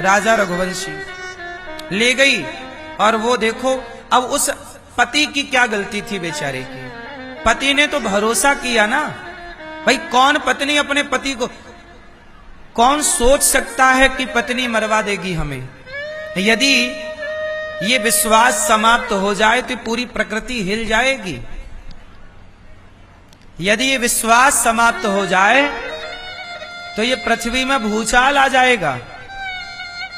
राजा रघुवंशी ले गई। और वो देखो, अब उस पति की क्या गलती थी बेचारे की। पति ने तो भरोसा किया ना भाई, कौन पत्नी अपने पति को, कौन सोच सकता है कि पत्नी मरवा देगी हमें। यदि ये विश्वास समाप्त हो जाए तो पूरी प्रकृति हिल जाएगी। यदि ये विश्वास समाप्त हो जाए तो ये पृथ्वी में भूचाल आ जाएगा।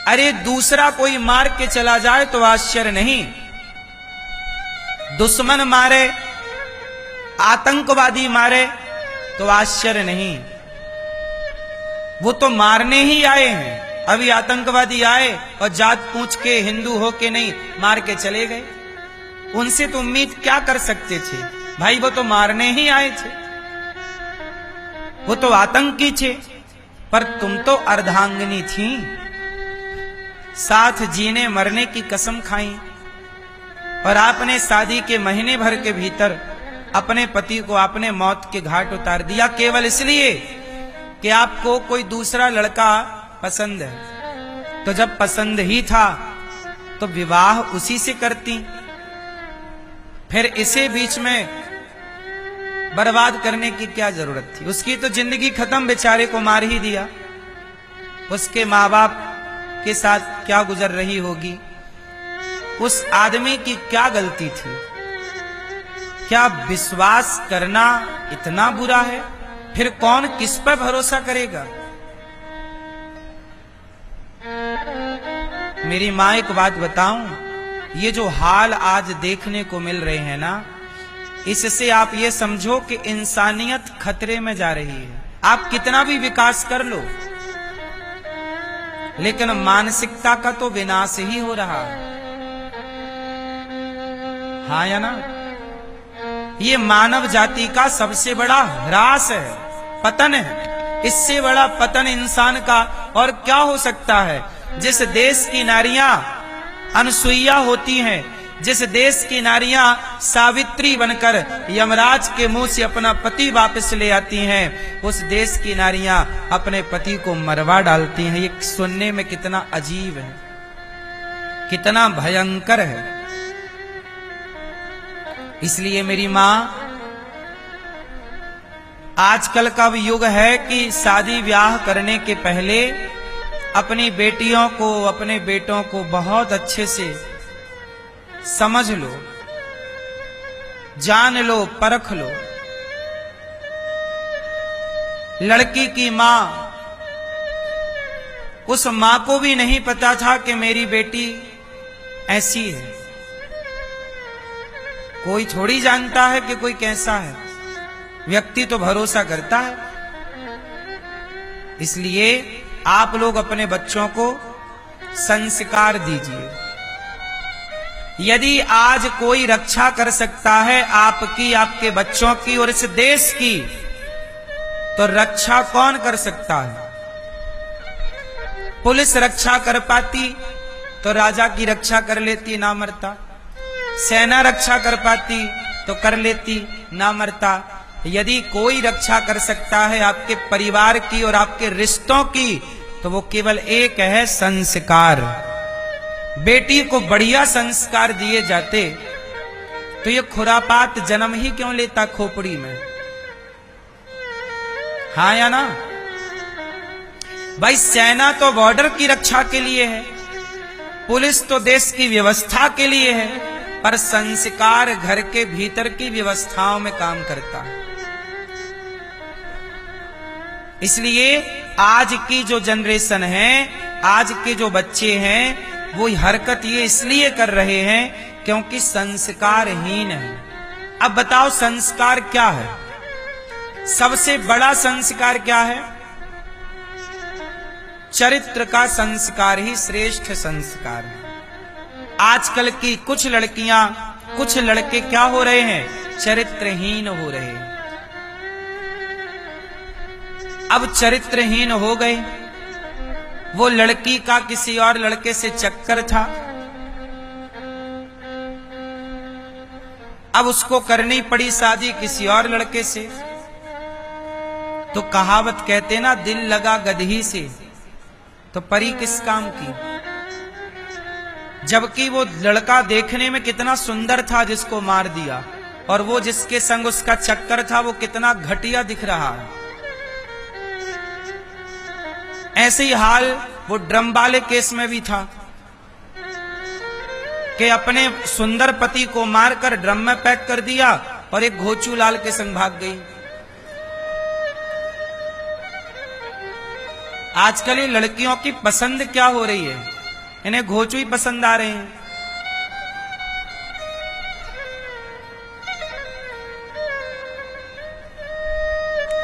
अरे दूसरा कोई मार के चला जाए तो आश्चर्य नहीं, दुश्मन मारे, आतंकवादी मारे तो आश्चर्य नहीं। वो तो मारने ही आए हैं। अभी आतंकवादी आए और जात पूछ के हिंदू हो के नहीं, मार के चले गए। उनसे तो उम्मीद क्या कर सकते थे भाई, वो तो मारने ही आए थे, वो तो आतंकी थे। पर तुम तो अर्धांगिनी थी, साथ जीने मरने की कसम खाई, और आपने शादी के महीने भर के भीतर अपने पति को आपने मौत के घाट उतार दिया, केवल इसलिए कि आपको कोई दूसरा लड़का पसंद है। तो जब पसंद ही था तो विवाह उसी से करती, फिर इसे बीच में बर्बाद करने की क्या जरूरत थी। उसकी तो जिंदगी खत्म, बेचारे को मार ही दिया। उसके माँ बाप के साथ क्या गुजर रही होगी, उस आदमी की क्या गलती थी। क्या विश्वास करना इतना बुरा है? फिर कौन किस पर भरोसा करेगा। मेरी मां, एक बात बताऊं, ये जो हाल आज देखने को मिल रहे हैं ना, इससे आप ये समझो कि इंसानियत खतरे में जा रही है। आप कितना भी विकास कर लो, लेकिन मानसिकता का तो विनाश ही हो रहा है। हाँ या ना? ये मानव जाति का सबसे बड़ा ह्रास है, पतन है। इससे बड़ा पतन इंसान का और क्या हो सकता है। जिस देश की नारियां अनसुईया होती हैं, जिस देश की नारियां सावित्री बनकर यमराज के मुंह से अपना पति वापस ले आती हैं, उस देश की नारियां अपने पति को मरवा डालती हैं। ये सुनने में कितना अजीब है, कितना भयंकर है। इसलिए मेरी मां, आजकल का युग है कि शादी ब्याह करने के पहले अपनी बेटियों को, अपने बेटों को बहुत अच्छे से समझ लो, जान लो, परख लो। लड़की की मां, उस मां को भी नहीं पता था कि मेरी बेटी ऐसी है। कोई थोड़ी जानता है कि कोई कैसा है, व्यक्ति तो भरोसा करता है। इसलिए आप लोग अपने बच्चों को संस्कार दीजिए। यदि आज कोई रक्षा कर सकता है आपकी, आपके बच्चों की और इस देश की, तो रक्षा कौन कर सकता है। पुलिस रक्षा कर पाती तो राजा की रक्षा कर लेती, ना मरता। सेना रक्षा कर पाती तो कर लेती, ना मरता। यदि कोई रक्षा कर सकता है आपके परिवार की और आपके रिश्तों की, तो वो केवल एक है, संस्कार। बेटी को बढ़िया संस्कार दिए जाते तो ये खुरापात जन्म ही क्यों लेता खोपड़ी में। हाँ या ना? भाई सेना तो बॉर्डर की रक्षा के लिए है, पुलिस तो देश की व्यवस्था के लिए है, पर संस्कार घर के भीतर की व्यवस्थाओं में काम करता है। इसलिए आज की जो जनरेशन है, आज के जो बच्चे हैं, वो हरकत ये इसलिए कर रहे हैं क्योंकि संस्कारहीन है। अब बताओ संस्कार क्या है? सबसे बड़ा संस्कार क्या है? चरित्र का संस्कार ही श्रेष्ठ संस्कार है। आजकल की कुछ लड़कियां, कुछ लड़के क्या हो रहे हैं? चरित्रहीन हो रहे हैं। अब चरित्रहीन हो गए। वो लड़की का किसी और लड़के से चक्कर था, अब उसको करनी पड़ी शादी किसी और लड़के से। तो कहावत कहते ना, दिल लगा गदही से तो परी किस काम की, जबकि वो लड़का देखने में कितना सुंदर था जिसको मार दिया, और वो जिसके संग उसका चक्कर था वो कितना घटिया दिख रहा है। ऐसे ही हाल वो ड्रम वाले केस में भी था कि अपने सुंदर पति को मारकर ड्रम में पैक कर दिया और एक घोचू लाल के संग भाग गई। आजकल ये लड़कियों की पसंद क्या हो रही है, इन्हें घोचू ही पसंद आ रहे हैं।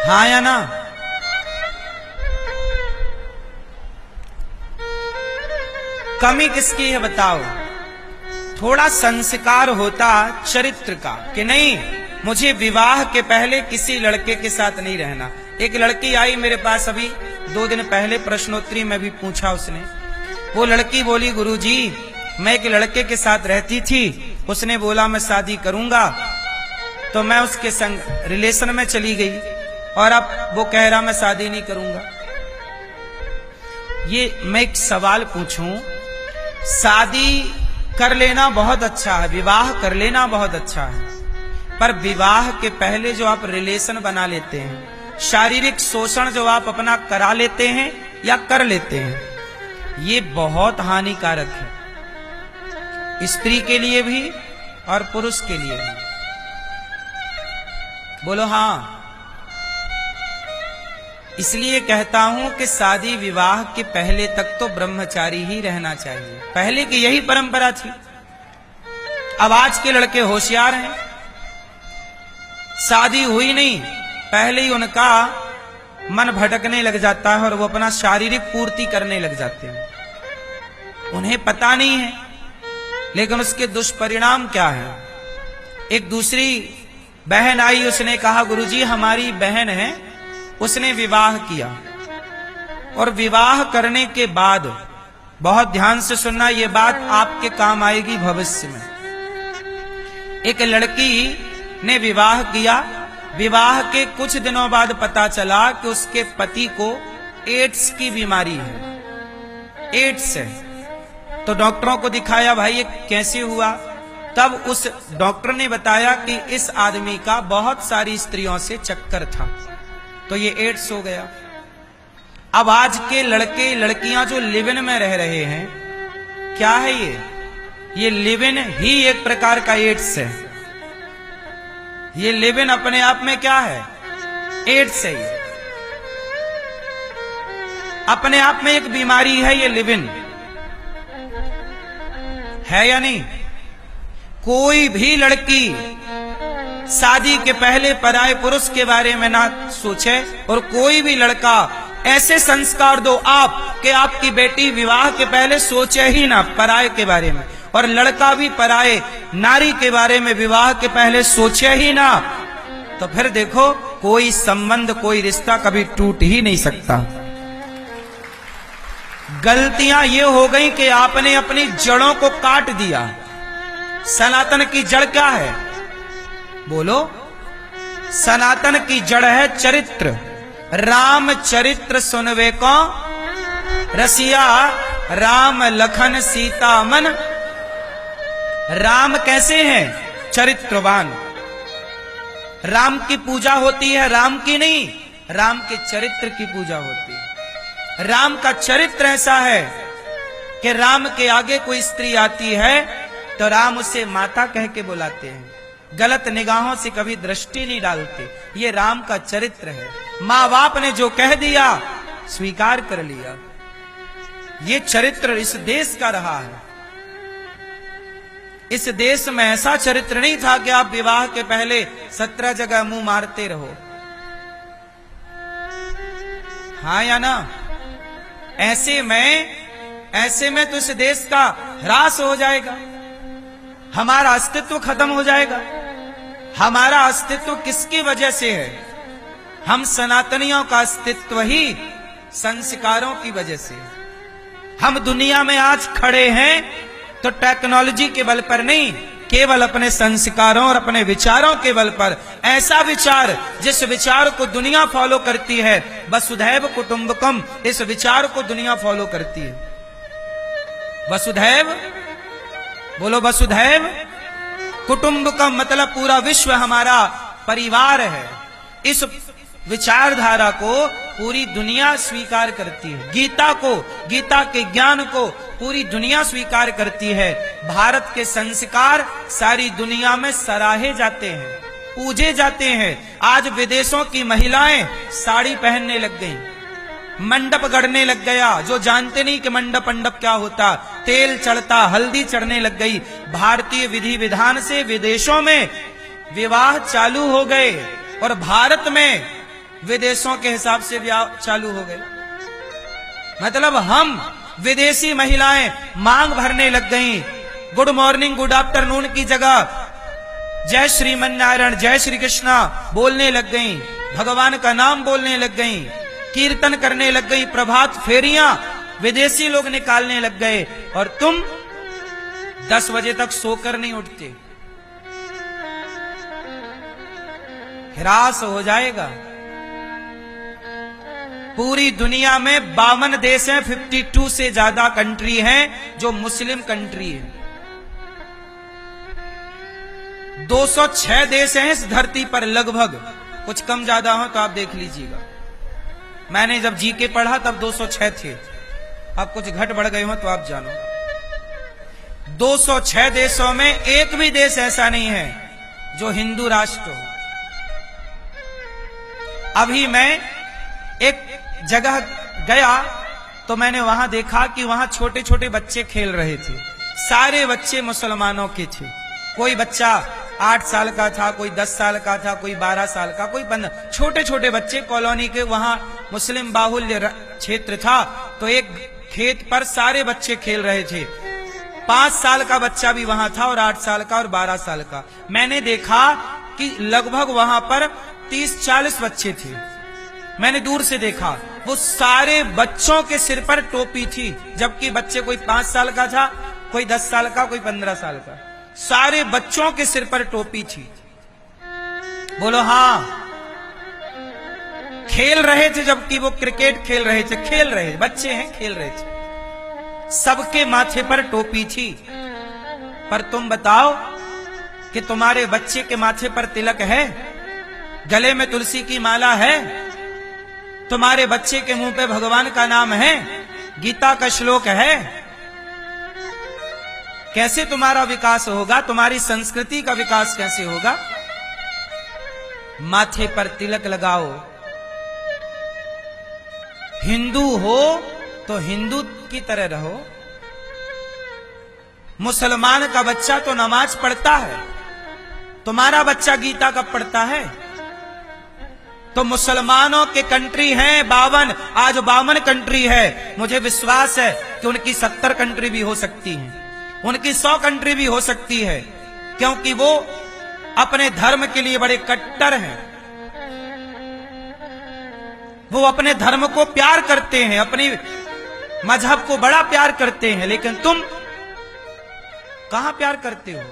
हाँ या ना? कमी किसकी है बताओ? थोड़ा संस्कार होता चरित्र का कि नहीं, मुझे विवाह के पहले किसी लड़के के साथ नहीं रहना। एक लड़की आई मेरे पास अभी 2 दिन पहले, प्रश्नोत्तरी में भी पूछा उसने। वो लड़की बोली, गुरुजी मैं एक लड़के के साथ रहती थी, उसने बोला मैं शादी करूंगा, तो मैं उसके संग रिलेशन में चली गई और अब वो कह रहा मैं शादी नहीं करूंगा। ये मैं एक सवाल पूछूं, शादी कर लेना बहुत अच्छा है, विवाह कर लेना बहुत अच्छा है, पर विवाह के पहले जो आप रिलेशन बना लेते हैं, शारीरिक शोषण जो आप अपना करा लेते हैं या कर लेते हैं, ये बहुत हानिकारक है, स्त्री के लिए भी और पुरुष के लिए भी। बोलो हाँ। इसलिए कहता हूं कि शादी विवाह के पहले तक तो ब्रह्मचारी ही रहना चाहिए। पहले की यही परंपरा थी। अब आज के लड़के होशियार हैं, शादी हुई नहीं पहले ही उनका मन भटकने लग जाता है और वो अपना शारीरिक पूर्ति करने लग जाते हैं। उन्हें पता नहीं है, लेकिन उसके दुष्परिणाम क्या है। एक दूसरी बहन आई, उसने कहा गुरुजी हमारी बहन है, उसने विवाह किया और विवाह करने के बाद, बहुत ध्यान से सुनना, ये बात आपके काम आएगी भविष्य में। एक लड़की ने विवाह किया, विवाह के कुछ दिनों बाद पता चला कि उसके पति को एड्स की बीमारी है, एड्स है। तो डॉक्टरों को दिखाया, भाई ये कैसे हुआ? तब उस डॉक्टर ने बताया कि इस आदमी का बहुत सारी स्त्रियों से चक्कर था, तो ये एड्स हो गया। अब आज के लड़के लड़कियां जो लिव इन में रह रहे हैं, क्या है ये लिव इन ही एक प्रकार का एड्स है। ये लिव इन अपने आप में क्या है? एड्स है। ये अपने आप में एक बीमारी है, ये लिव इन है या नहीं? कोई भी लड़की शादी के पहले पराये पुरुष के बारे में ना सोचे, और कोई भी लड़का ऐसे संस्कार दो आप कि आपकी बेटी विवाह के पहले सोचे ही ना पराये के बारे में, और लड़का भी पराये नारी के बारे में विवाह के पहले सोचे ही ना, तो फिर देखो कोई संबंध, कोई रिश्ता कभी टूट ही नहीं सकता। गलतियां ये हो गई कि आपने अपनी जड़ों को काट दिया। सनातन की जड़ क्या है? बोलो। सनातन की जड़ है चरित्र। राम चरित्र सुनवे को रसिया, राम लखन सीता मन। राम कैसे हैं? चरित्रवान। राम की पूजा होती है, राम की नहीं, राम के चरित्र की पूजा होती है। राम का चरित्र ऐसा है कि राम के आगे कोई स्त्री आती है तो राम उसे माता कह के बुलाते हैं, गलत निगाहों से कभी दृष्टि नहीं डालते। ये राम का चरित्र है। माँ बाप ने जो कह दिया स्वीकार कर लिया। ये चरित्र इस देश का रहा है। इस देश में ऐसा चरित्र नहीं था कि आप विवाह के पहले 17 जगह मुंह मारते रहो। हाँ या ना? ऐसे में तो इस देश का ह्रास हो जाएगा, हमारा अस्तित्व खत्म हो जाएगा। हमारा अस्तित्व किसकी वजह से है? हम सनातनियों का अस्तित्व ही संस्कारों की वजह से है। हम दुनिया में आज खड़े हैं तो टेक्नोलॉजी के बल पर नहीं, केवल अपने संस्कारों और अपने विचारों के बल पर, ऐसा विचार जिस विचार को दुनिया फॉलो करती है, वसुधैव कुटुंबकम, इस विचार को दुनिया फॉलो करती है। वसुधैव, बोलो वसुधैव कुटुंबकम, मतलब पूरा विश्व हमारा परिवार है। इस विचारधारा को पूरी दुनिया स्वीकार करती है। गीता को, गीता के ज्ञान को पूरी दुनिया स्वीकार करती है। भारत के संस्कार सारी दुनिया में सराहे जाते हैं, पूजे जाते हैं। आज विदेशों की महिलाएं साड़ी पहनने लग गईं, मंडप गढ़ने लग गया। जो जानते नहीं कि मंडप मंडप क्या होता, तेल चढ़ता, हल्दी चढ़ने लग गई। भारतीय विधि विधान से विदेशों में विवाह चालू हो गए और भारत में विदेशों के हिसाब से विवाह चालू हो गए। मतलब हम विदेशी महिलाएं मांग भरने लग गईं। गुड मॉर्निंग, गुड आफ्टरनून की जगह जय श्रीमन नारायण, जय श्री कृष्णा बोलने लग गईं, भगवान का नाम बोलने लग गईं, कीर्तन करने लग गई, प्रभात फेरियां विदेशी लोग निकालने लग गए। और तुम 10 बजे तक सोकर नहीं उठते, हिरास हो जाएगा। पूरी दुनिया में 52 देश हैं, 52 से ज्यादा कंट्री हैं जो मुस्लिम कंट्री है। 206 देश हैं इस धरती पर लगभग, कुछ कम ज्यादा हो तो आप देख लीजिएगा। मैंने जब जीके पढ़ा तब 206 थे, अब कुछ घट बढ़ गए हो तो आप जानो। 206 देशों में एक भी देश ऐसा नहीं है जो हिंदू राष्ट्र हो। अभी मैं एक जगह गया तो मैंने वहां देखा कि वहां छोटे छोटे बच्चे खेल रहे थे। सारे बच्चे मुसलमानों के थे। कोई बच्चा 8 साल का था, कोई 10 साल का था, कोई 12 साल का, कोई 15। छोटे छोटे बच्चे कॉलोनी के, वहां मुस्लिम बाहुल्य क्षेत्र था तो एक खेत पर सारे बच्चे खेल रहे थे। 5 साल का बच्चा भी वहां था और 8 साल का और 12 साल का। मैंने देखा कि लगभग वहां पर 30-40 बच्चे थे। मैंने दूर से देखा, वो सारे बच्चों के सिर पर टोपी थी, जबकि बच्चे कोई 5 साल का था, कोई 10 साल का, कोई 15 साल का। सारे बच्चों के सिर पर टोपी थी। बोलो हाँ, खेल रहे थे, जबकि वो क्रिकेट खेल रहे थे, खेल रहे बच्चे हैं, खेल रहे थे। सबके माथे पर टोपी थी। पर तुम बताओ कि तुम्हारे बच्चे के माथे पर तिलक है, गले में तुलसी की माला है, तुम्हारे बच्चे के मुंह पे भगवान का नाम है, गीता का श्लोक है, कैसे तुम्हारा विकास होगा? तुम्हारी संस्कृति का विकास कैसे होगा? माथे पर तिलक लगाओ। हिंदू हो तो हिंदू की तरह रहो। मुसलमान का बच्चा तो नमाज पढ़ता है, तुम्हारा बच्चा गीता कब पढ़ता है? तो मुसलमानों के कंट्री हैं 52, आज 52 कंट्री है। मुझे विश्वास है कि उनकी 70 कंट्री भी हो सकती हैं, उनकी 100 कंट्री भी हो सकती है, क्योंकि वो अपने धर्म के लिए बड़े कट्टर हैं। वो अपने धर्म को प्यार करते हैं, अपनी मजहब को बड़ा प्यार करते हैं। लेकिन तुम कहां प्यार करते हो?